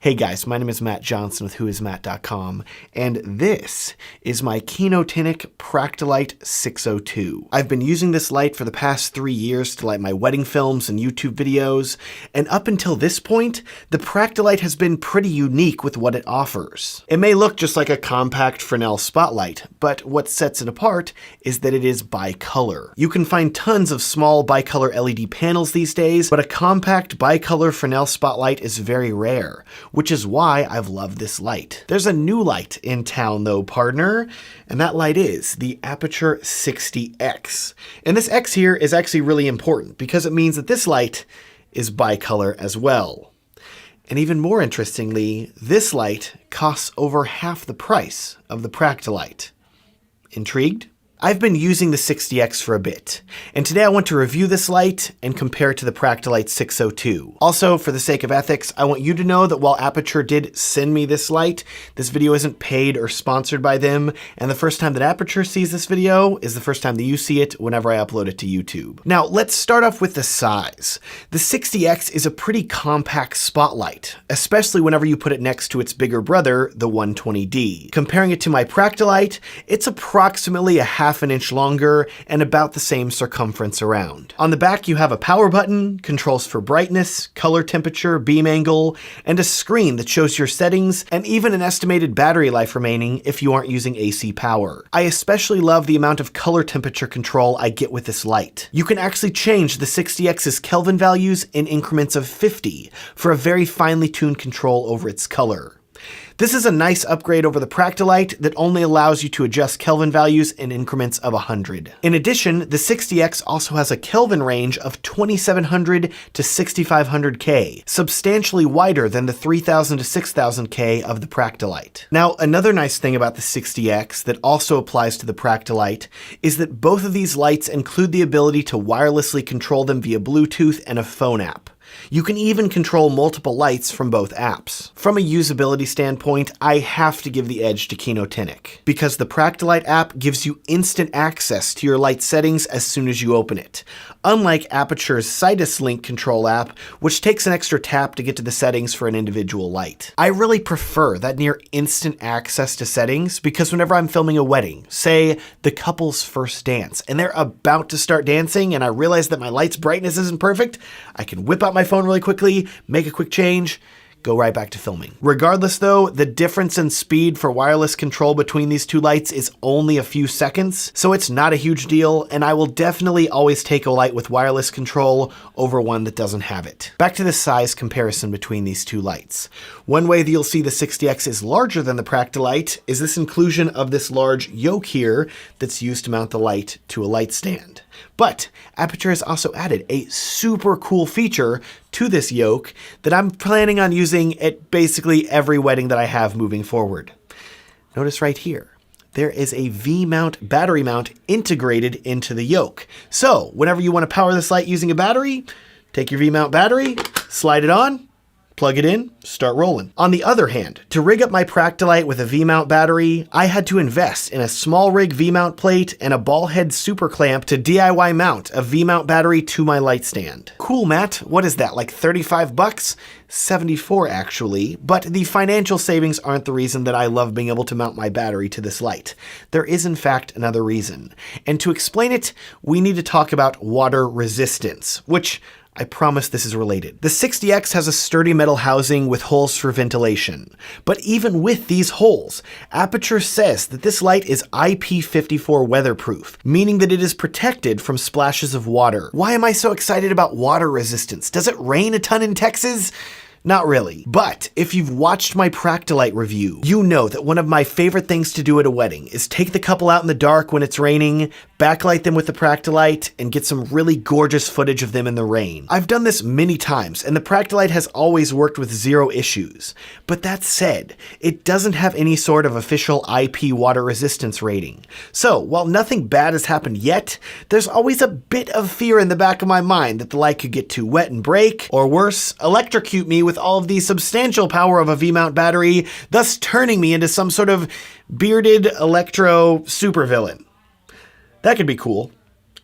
Hey guys, my name is Matt Johnson with whoismatt.com, and this is my Kenotinic Practilite 602. I've been using this light for the past 3 years to light my wedding films and YouTube videos, and up until this point, the Practilite has been pretty unique with what it offers. It may look just like a compact Fresnel spotlight, but what sets it apart is that it is bicolor. You can find tons of small bicolor LED panels these days, but a compact bicolor Fresnel spotlight is very rare, which is why I've loved this light. There's a new light in town though, partner, and that light is the Aputure 60X. And this X here is actually really important because it means that this light is bicolor as well. And even more interestingly, this light costs over half the price of the Practilite. Intrigued? I've been using the 60X for a bit, and today I want to review this light and compare it to the Practilite 602. Also, for the sake of ethics, I want you to know that while Aputure did send me this light, this video isn't paid or sponsored by them, and the first time that Aputure sees this video is the first time that you see it whenever I upload it to YouTube. Now, let's start off with the size. The 60X is a pretty compact spotlight, especially whenever you put it next to its bigger brother, the 120D. Comparing it to my Practilite, it's approximately a half an inch longer and about the same circumference around. On the back, you have a power button, controls for brightness, color temperature, beam angle, and a screen that shows your settings and even an estimated battery life remaining if you aren't using AC power. I especially love the amount of color temperature control I get with this light. You can actually change the 60X's Kelvin values in increments of 50 for a very finely tuned control over its color. This is a nice upgrade over the Practilite that only allows you to adjust Kelvin values in increments of 100. In addition, the 60X also has a Kelvin range of 2700 to 6500 K, substantially wider than the 3000 to 6000 K of the Practilite. Now, another nice thing about the 60X that also applies to the Practilite is that both of these lights include the ability to wirelessly control them via Bluetooth and a phone app. You can even control multiple lights from both apps. From a usability standpoint, I have to give the edge to Kenotinic, because the Practilite app gives you instant access to your light settings as soon as you open it, unlike Aputure's Situs Link control app, which takes an extra tap to get to the settings for an individual light. I really prefer that near instant access to settings because whenever I'm filming a wedding, say the couple's first dance, and they're about to start dancing and I realize that my light's brightness isn't perfect, I can whip out my phone really quickly, make a quick change, go right back to filming. Regardless though, the difference in speed for wireless control between these two lights is only a few seconds, so it's not a huge deal, and I will definitely always take a light with wireless control over one that doesn't have it. Back to the size comparison between these two lights. One way that you'll see the 60X is larger than the Practilite is this inclusion of this large yoke here that's used to mount the light to a light stand. But Aputure has also added a super cool feature to this yoke that I'm planning on using at basically every wedding that I have moving forward. Notice right here, there is a V-mount battery mount integrated into the yoke. So whenever you want to power this light using a battery, take your V-mount battery, slide it on, plug it in, start rolling. On the other hand, to rig up my Practilite with a V-mount battery, I had to invest in a small rig V-mount plate and a ball head super clamp to DIY mount a V-mount battery to my light stand. Cool, Matt. What is that, like 35 bucks? 74 actually, but the financial savings aren't the reason that I love being able to mount my battery to this light. There is in fact another reason. And to explain it, we need to talk about water resistance, which I promise this is related. The 60X has a sturdy metal housing with holes for ventilation. But even with these holes, Aputure says that this light is IP54 weatherproof, meaning that it is protected from splashes of water. Why am I so excited about water resistance? Does it rain a ton in Texas? Not really. But if you've watched my Practilite review, you know that one of my favorite things to do at a wedding is take the couple out in the dark when it's raining, backlight them with the Practilite, and get some really gorgeous footage of them in the rain. I've done this many times, and the Practilite has always worked with zero issues. But that said, it doesn't have any sort of official IP water resistance rating. So, while nothing bad has happened yet, there's always a bit of fear in the back of my mind that the light could get too wet and break, or worse, electrocute me with all of the substantial power of a V-mount battery, thus turning me into some sort of bearded electro supervillain. That could be cool.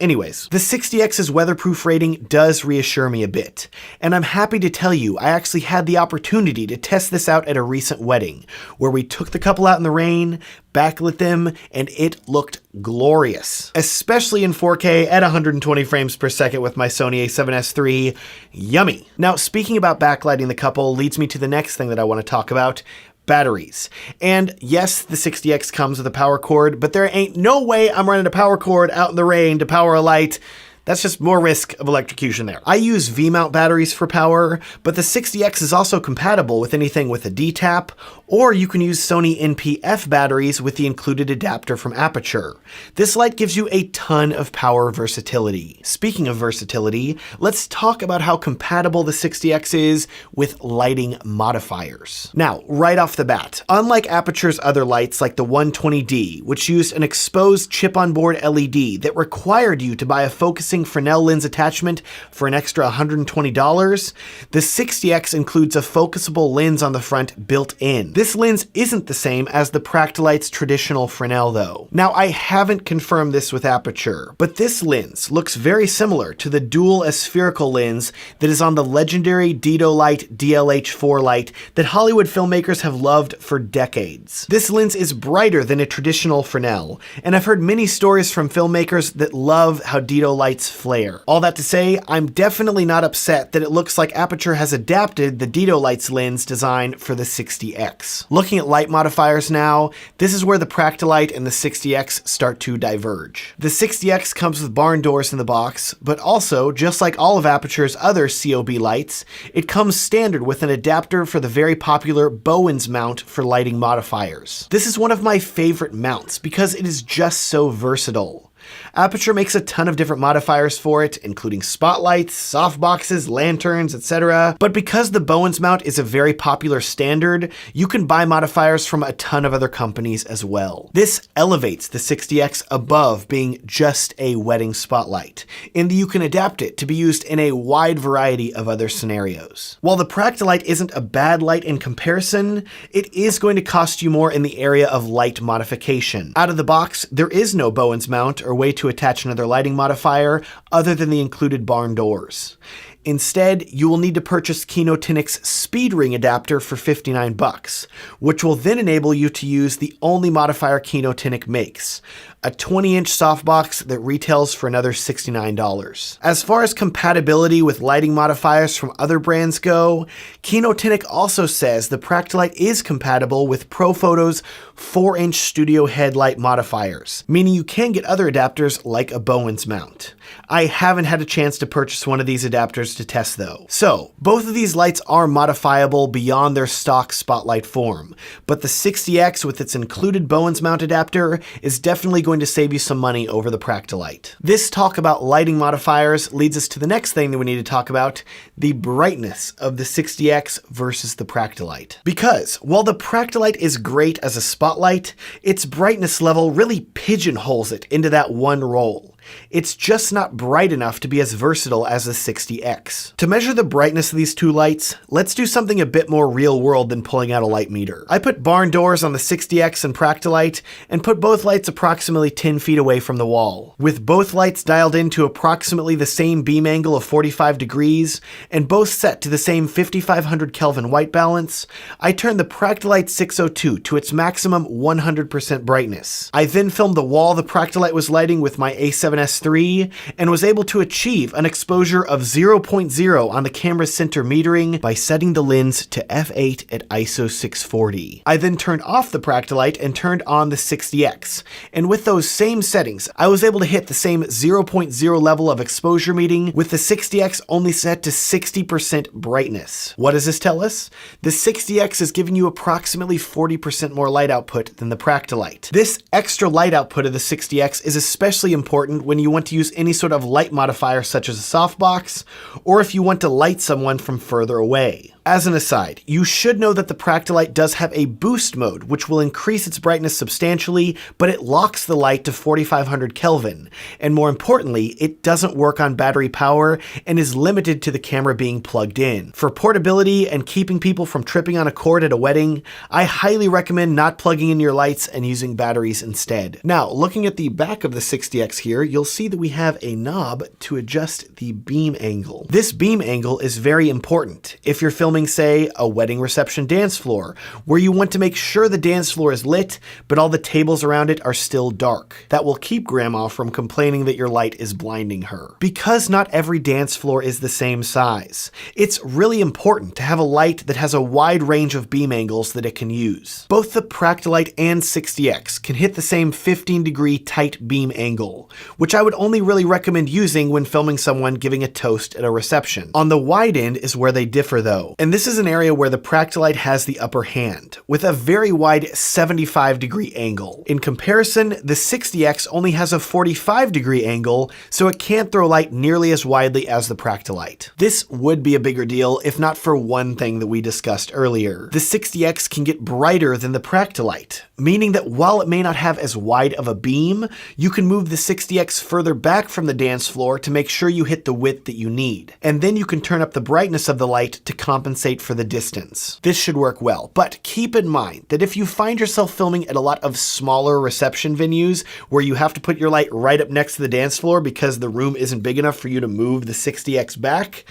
Anyways, the 60X's weatherproof rating does reassure me a bit, and I'm happy to tell you I actually had the opportunity to test this out at a recent wedding, where we took the couple out in the rain, backlit them, and it looked glorious. Especially in 4K at 120 frames per second with my Sony a7S III. Yummy. Now, speaking about backlighting the couple leads me to the next thing that I want to talk about. Batteries. And yes, the 60X comes with a power cord, but there ain't no way I'm running a power cord out in the rain to power a light. That's just more risk of electrocution there. I use V-mount batteries for power, but the 60X is also compatible with anything with a D-tap, or you can use Sony NP-F batteries with the included adapter from Aputure. This light gives you a ton of power versatility. Speaking of versatility, let's talk about how compatible the 60X is with lighting modifiers. Now, right off the bat, unlike Aputure's other lights like the 120D, which used an exposed chip-on-board LED that required you to buy a focusing Fresnel lens attachment for an extra $120, the 60X includes a focusable lens on the front built in. This lens isn't the same as the Practilite's traditional Fresnel though. Now, I haven't confirmed this with Aputure, but this lens looks very similar to the dual aspherical lens that is on the legendary Dedolite DLH4 light that Hollywood filmmakers have loved for decades. This lens is brighter than a traditional Fresnel, and I've heard many stories from filmmakers that love how Dedolite's flare. All that to say, I'm definitely not upset that it looks like Aputure has adapted the Dedolite's lens design for the 60X. Looking at light modifiers now, this is where the Practilite and the 60X start to diverge. The 60X comes with barn doors in the box, but also, just like all of Aputure's other COB lights, it comes standard with an adapter for the very popular Bowens mount for lighting modifiers. This is one of my favorite mounts because it is just so versatile. Aputure makes a ton of different modifiers for it, including spotlights, softboxes, lanterns, etc. But because the Bowens mount is a very popular standard, you can buy modifiers from a ton of other companies as well. This elevates the 60X above being just a wedding spotlight, in that you can adapt it to be used in a wide variety of other scenarios. While the Practilite isn't a bad light in comparison, it is going to cost you more in the area of light modification. Out of the box, there is no Bowens mount or way to attach another lighting modifier other than the included barn doors. Instead, you will need to purchase Kinotinic's Speed Ring adapter for $59, which will then enable you to use the only modifier Kinotinic makes, a 20-inch softbox that retails for another $69. As far as compatibility with lighting modifiers from other brands go, Kinotinic also says the Practilite is compatible with Profoto's 4-inch studio headlight modifiers, meaning you can get other adapters like a Bowens mount. I haven't had a chance to purchase one of these adapters to test though. So, both of these lights are modifiable beyond their stock spotlight form, but the 60X with its included Bowens mount adapter is definitely going to save you some money over the Practilite. This talk about lighting modifiers leads us to the next thing that we need to talk about, the brightness of the 60X versus the Practilite. Because while the Practilite is great as a spotlight, its brightness level really pigeonholes it into that one role. It's just not bright enough to be as versatile as the 60X. To measure the brightness of these two lights, let's do something a bit more real world than pulling out a light meter. I put barn doors on the 60X and Practilite and put both lights approximately 10 feet away from the wall. With both lights dialed in to approximately the same beam angle of 45 degrees and both set to the same 5500 Kelvin white balance, I turned the Practilite 602 to its maximum 100% brightness. I then filmed the wall the Practilite was lighting with my a7S III and was able to achieve an exposure of 0.0 on the camera's center metering by setting the lens to f8 at ISO 640. I then turned off the Practilite and turned on the 60X, and with those same settings, I was able to hit the same 0.0 level of exposure meeting with the 60X only set to 60% brightness. What does this tell us? The 60X is giving you approximately 40% more light output than the Practilite. This extra light output of the 60X is especially important when you want to use any sort of light modifier such as a softbox, or if you want to light someone from further away. As an aside, you should know that the Practilite does have a boost mode, which will increase its brightness substantially, but it locks the light to 4500 Kelvin. And more importantly, it doesn't work on battery power and is limited to the camera being plugged in. For portability and keeping people from tripping on a cord at a wedding, I highly recommend not plugging in your lights and using batteries instead. Now, looking at the back of the 60X here, you'll see that we have a knob to adjust the beam angle. This beam angle is very important if you're filming, say, a wedding reception dance floor, where you want to make sure the dance floor is lit, but all the tables around it are still dark. That will keep grandma from complaining that your light is blinding her. Because not every dance floor is the same size, it's really important to have a light that has a wide range of beam angles that it can use. Both the Practilite and 60X can hit the same 15-degree tight beam angle, which I would only really recommend using when filming someone giving a toast at a reception. On the wide end is where they differ though, and this is an area where the Practilite has the upper hand, with a very wide 75-degree angle. In comparison, the 60X only has a 45-degree angle, so it can't throw light nearly as widely as the Practilite. This would be a bigger deal if not for one thing that we discussed earlier. The 60X can get brighter than the Practilite, meaning that while it may not have as wide of a beam, you can move the 60X further back from the dance floor to make sure you hit the width that you need. And then you can turn up the brightness of the light to compensate for the distance. This should work well, but keep in mind that if you find yourself filming at a lot of smaller reception venues where you have to put your light right up next to the dance floor because the room isn't big enough for you to move the 60X back,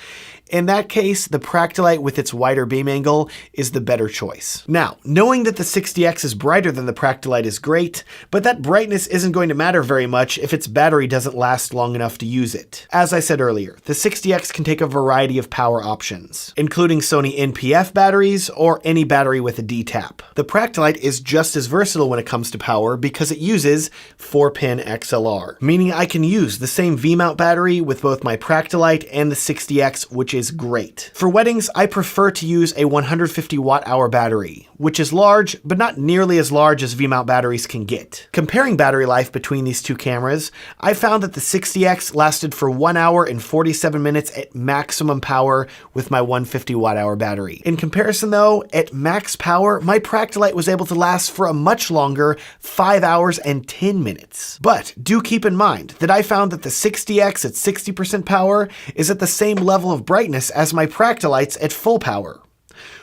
in that case, the Practilite with its wider beam angle is the better choice. Now, knowing that the 60X is brighter than the Practilite is great, but that brightness isn't going to matter very much if its battery doesn't last long enough to use it. As I said earlier, the 60X can take a variety of power options, including Sony NP-F batteries or any battery with a D-tap. The Practilite is just as versatile when it comes to power because it uses 4-pin XLR, meaning I can use the same V-mount battery with both my Practilite and the 60X, which is great. For weddings, I prefer to use a 150 watt-hour battery, which is large, but not nearly as large as V-mount batteries can get. Comparing battery life between these two cameras, I found that the 60X lasted for 1 hour and 47 minutes at maximum power with my 150 watt-hour battery. In comparison though, at max power, my Practilite was able to last for a much longer 5 hours and 10 minutes. But do keep in mind that I found that the 60X at 60% power is at the same level of brightness as my Practilites at full power.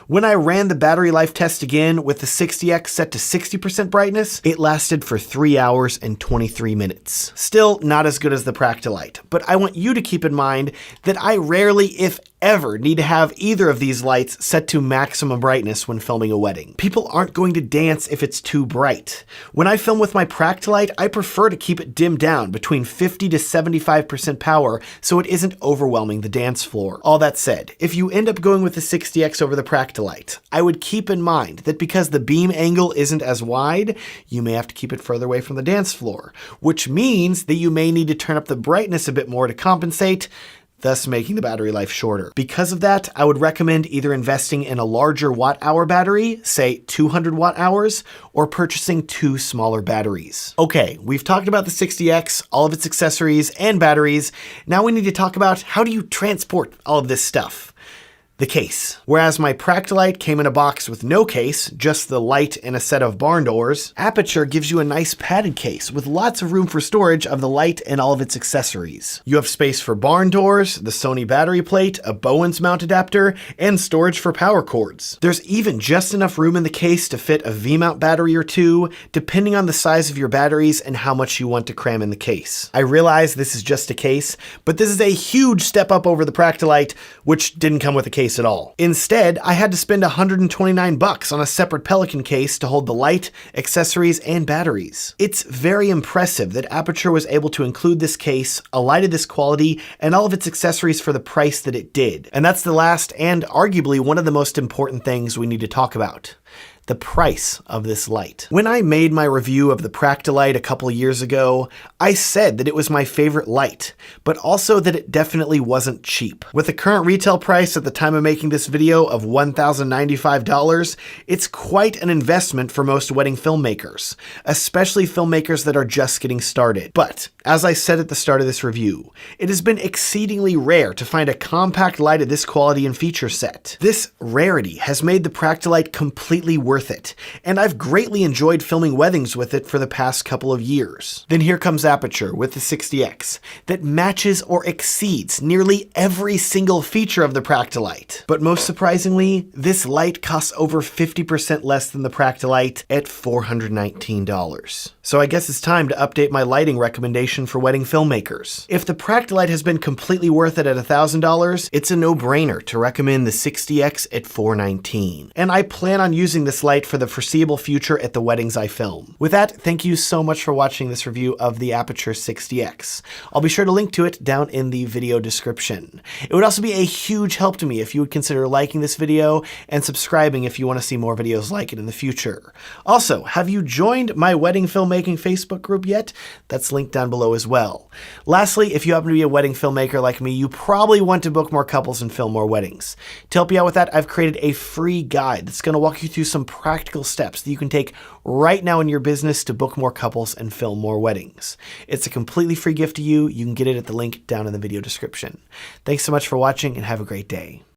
When I ran the battery life test again with the 60X set to 60% brightness, it lasted for 3 hours and 23 minutes. Still not as good as the Practilite, but I want you to keep in mind that I rarely, if ever, need to have either of these lights set to maximum brightness when filming a wedding. People aren't going to dance if it's too bright. When I film with my Practilite, I prefer to keep it dimmed down between 50 to 75% power so it isn't overwhelming the dance floor. All that said, if you end up going with the 60X over the Practilite, I would keep in mind that because the beam angle isn't as wide, you may have to keep it further away from the dance floor, which means that you may need to turn up the brightness a bit more to compensate, thus making the battery life shorter. Because of that, I would recommend either investing in a larger watt-hour battery, say 200 watt-hours, or purchasing 2 smaller batteries. Okay, we've talked about the 60X, all of its accessories and batteries. Now we need to talk about how do you transport all of this stuff. The case. Whereas my Practilite came in a box with no case, just the light and a set of barn doors, Aputure gives you a nice padded case with lots of room for storage of the light and all of its accessories. You have space for barn doors, the Sony battery plate, a Bowens mount adapter, and storage for power cords. There's even just enough room in the case to fit a V-mount battery or 2, depending on the size of your batteries and how much you want to cram in the case. I realize this is just a case, but this is a huge step up over the Practilite, which didn't come with a case at all. Instead, I had to spend $129 on a separate Pelican case to hold the light, accessories, and batteries. It's very impressive that Aputure was able to include this case, a light of this quality, and all of its accessories for the price that it did. And that's the last and arguably one of the most important things we need to talk about. the price of this light. When I made my review of the Practilite a couple years ago, I said that it was my favorite light, but also that it definitely wasn't cheap. With the current retail price at the time of making this video of $1,095, it's quite an investment for most wedding filmmakers, especially filmmakers that are just getting started. But, as I said at the start of this review, it has been exceedingly rare to find a compact light of this quality and feature set. This rarity has made the Practilite completely worth it, and I've greatly enjoyed filming weddings with it for the past couple of years. Then here comes Aputure with the 60X that matches or exceeds nearly every single feature of the Practilite. But most surprisingly, this light costs over 50% less than the Practilite at $419. So I guess it's time to update my lighting recommendation for wedding filmmakers. If the Practilite has been completely worth it at $1,000, it's a no-brainer to recommend the 60X at $419. And I plan on using this light for the foreseeable future at the weddings I film. With that, thank you so much for watching this review of the Aputure 60X. I'll be sure to link to it down in the video description. It would also be a huge help to me if you would consider liking this video and subscribing if you want to see more videos like it in the future. Also, have you joined my wedding filmmaking Facebook group yet? That's linked down below as well. Lastly, if you happen to be a wedding filmmaker like me, you probably want to book more couples and film more weddings. To help you out with that, I've created a free guide that's going to walk you through some practical steps that you can take right now in your business to book more couples and film more weddings. It's a completely free gift to you. You can get it at the link down in the video description. Thanks so much for watching and have a great day.